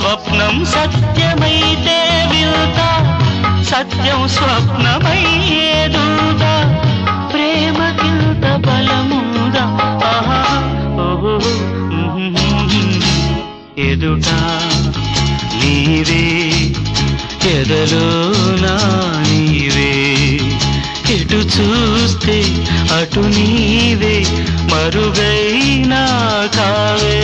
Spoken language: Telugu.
స్వప్నం సత్యమైతే వింత, సత్యం స్వప్నమయ్యేదూదా, ప్రేమకింత బలముందా, ఆహా ఓహో ఎదుట నీవే ఎదలోనా నీవే, ఎటు చూస్తే అటు నీవే, మరుగైనా కావే.